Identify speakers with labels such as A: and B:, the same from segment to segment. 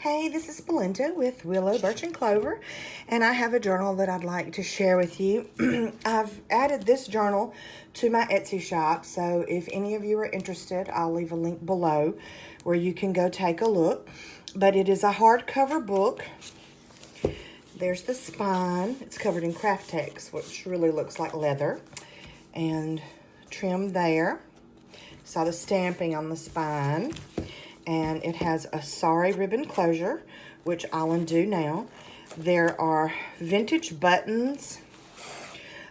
A: Hey, this is Belinda with Willow, Birch, and Clover, and I have a journal that I'd like to share with you. I've added this journal to my Etsy shop, so if any of you are interested, I'll leave a link below where you can go take a look. But it is a hardcover book. There's the spine. It's covered in Craftex, which really looks like leather, and trimmed there. Saw the stamping on the spine. And it has a sorry ribbon closure, which I'll undo now. There are vintage buttons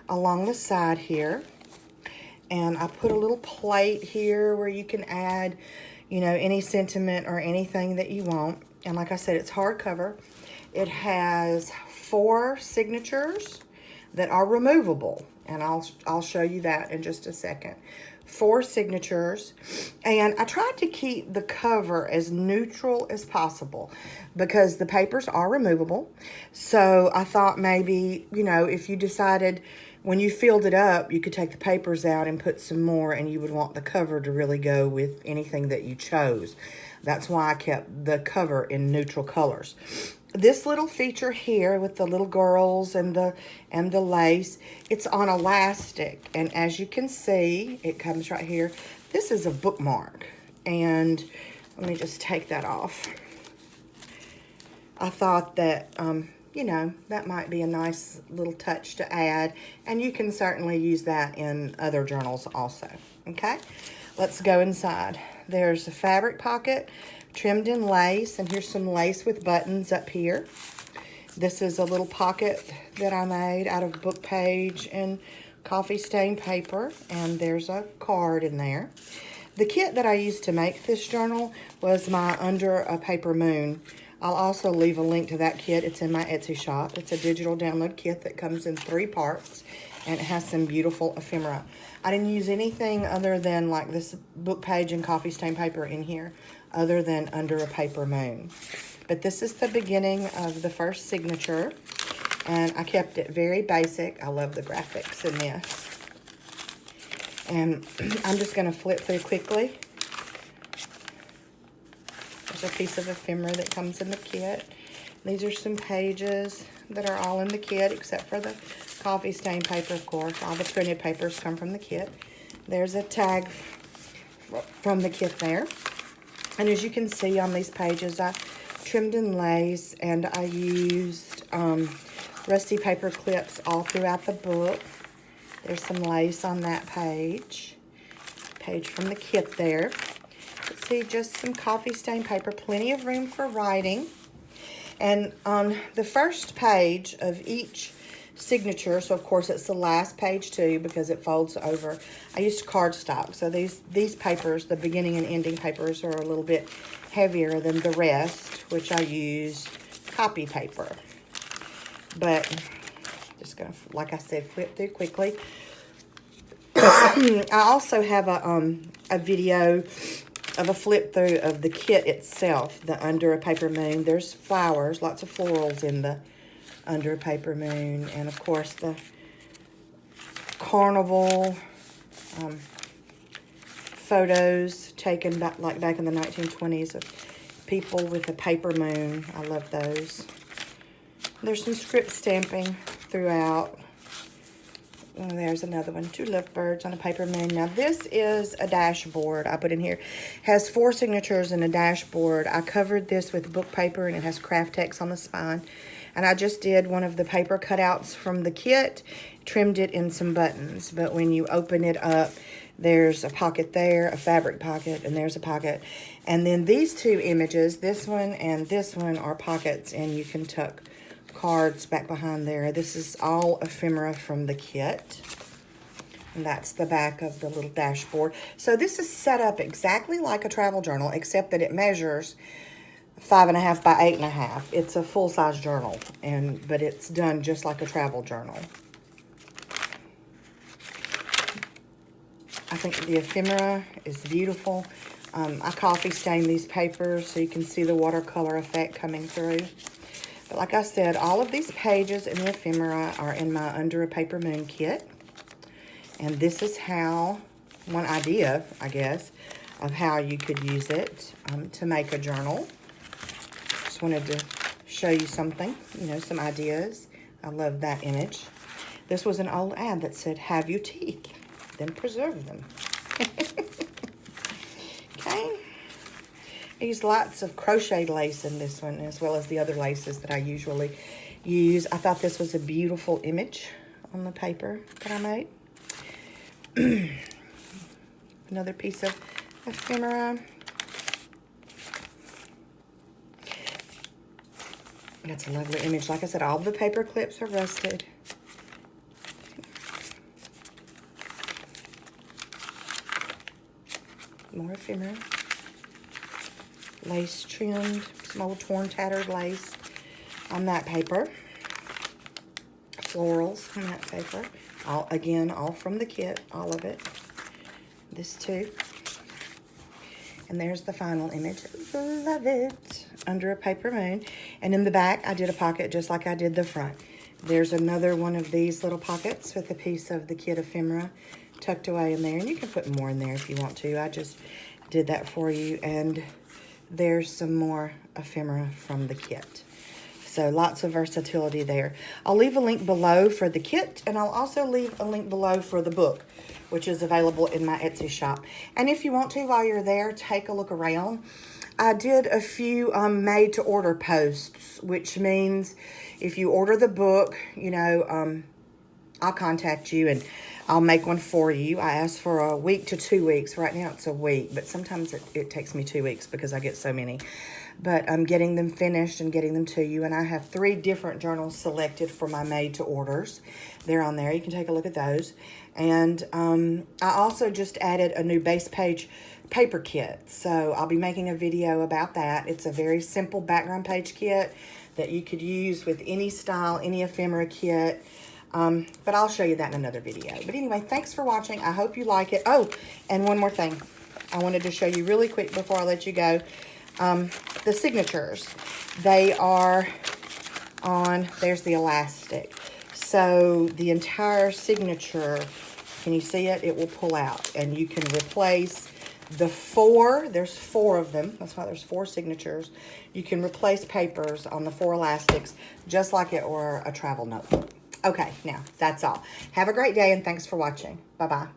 A: along the side here. And I put a little plate here where you can add, any sentiment or anything that you want. And like I said, it's hardcover. It has 4 signatures that are removable. And I'll show you that in just a second. 4 signatures, and I tried to keep the cover as neutral as possible because the papers are removable. So I thought maybe, if you decided when you filled it up, you could take the papers out and put some more, and you would want the cover to really go with anything that you chose. That's why I kept the cover in neutral colors. This little feature here with the little girls and the lace, it's on elastic, and as you can see, it comes right here. This is a bookmark, and let me just take that off. I thought that that might be a nice little touch to add, and you can certainly use that in other journals also. Okay, let's go inside. There's a fabric pocket trimmed in lace, and here's some lace with buttons up here. This is a little pocket that I made out of book page and coffee stain paper, and there's a card in there. The kit that I used to make this journal was my Under a Paper Moon. I'll also leave a link to that kit. It's in my Etsy shop. It's a digital download kit that comes in 3 parts, and it has some beautiful ephemera. I didn't use anything other than like this book page and coffee stain paper in here, other than Under a Paper Moon. But this is the beginning of the first signature, and I kept it very basic. I love the graphics in this. And I'm just going to flip through quickly. There's a piece of ephemera that comes in the kit. These are some pages that are all in the kit, except for the coffee stain paper, of course. All the printed papers come from the kit. There's a tag from the kit there. And as you can see on these pages, I trimmed in lace, and I used rusty paper clips all throughout the book. There's some lace on that page from the kit there. Let's see, just some coffee stain paper, plenty of room for writing. And on the first page of each signature, so of course it's the last page too because it folds over, I used cardstock. So these papers, the beginning and ending papers, are a little bit heavier than the rest, which I used copy paper. But just gonna, like I said, flip through quickly. I also have a video of a flip through of the kit itself, the Under a Paper Moon. There's flowers, lots of florals in the Under a Paper Moon, and of course the carnival photos taken back in the 1920s of people with a paper moon. I love those. There's some script stamping throughout. And there's another one, 2 lovebirds on a paper moon. Now this is a dashboard I put in here. Has 4 signatures and a dashboard. I covered this with book paper, and it has Craftex on the spine. And I just did one of the paper cutouts from the kit, trimmed it in some buttons. But when you open it up, there's a pocket there, a fabric pocket, and there's a pocket. And then these 2 images, this one and this one, are pockets, and you can tuck cards back behind there. This is all ephemera from the kit. And that's the back of the little dashboard. So this is set up exactly like a travel journal, except that it measures 5.5 by 8.5. It's a full-size journal, but it's done just like a travel journal. I think the ephemera is beautiful. I coffee stained these papers so you can see the watercolor effect coming through. But like I said, all of these pages in the ephemera are in my Under a Paper Moon kit. And this is how, one idea, I guess, of how you could use it to make a journal. just wanted to show you something, you know, some ideas. I love that image. This was an old ad that said, have your teeth, then preserve them. Okay. I used lots of crocheted lace in this one, as well as the other laces that I usually use. I thought this was a beautiful image on the paper that I made. Another piece of ephemera. That's a lovely image. Like I said, all the paper clips are rusted. More ephemera. Lace trimmed, some old torn, tattered lace on that paper. Florals on that paper. All, again, all from the kit, all of it. This too. And there's the final image. Love it. Under a paper moon. And in the back, I did a pocket just like I did the front. There's another one of these little pockets with a piece of the kit ephemera tucked away in there. And you can put more in there if you want to. I just did that for you. And there's some more ephemera from the kit. So lots of versatility there. I'll leave a link below for the kit, and I'll also leave a link below for the book, which is available in my Etsy shop. And if you want to, while you're there, take a look around. I did a few made-to-order posts, which means if you order the book, you know, I'll contact you and I'll make one for you. I asked for a week to 2 weeks. Right now it's a week, but sometimes it takes me 2 weeks because I get so many. But I'm getting them finished and getting them to you. And I have 3 different journals selected for my made-to-orders. They're on there. You can take a look at those. And I also just added a new base page paper kit. So I'll be making a video about that. It's a very simple background page kit that you could use with any style, any ephemera kit. But I'll show you that in another video. But anyway, thanks for watching. I hope you like it. Oh, and one more thing. I wanted to show you really quick before I let you go. The signatures. They are on, there's the elastic. So the entire signature, can you see it? It will pull out. And you can replace the 4, there's 4 of them. That's why there's 4 signatures. You can replace papers on the 4 elastics just like it were a travel notebook. Okay, now that's all. Have a great day and thanks for watching. Bye-bye.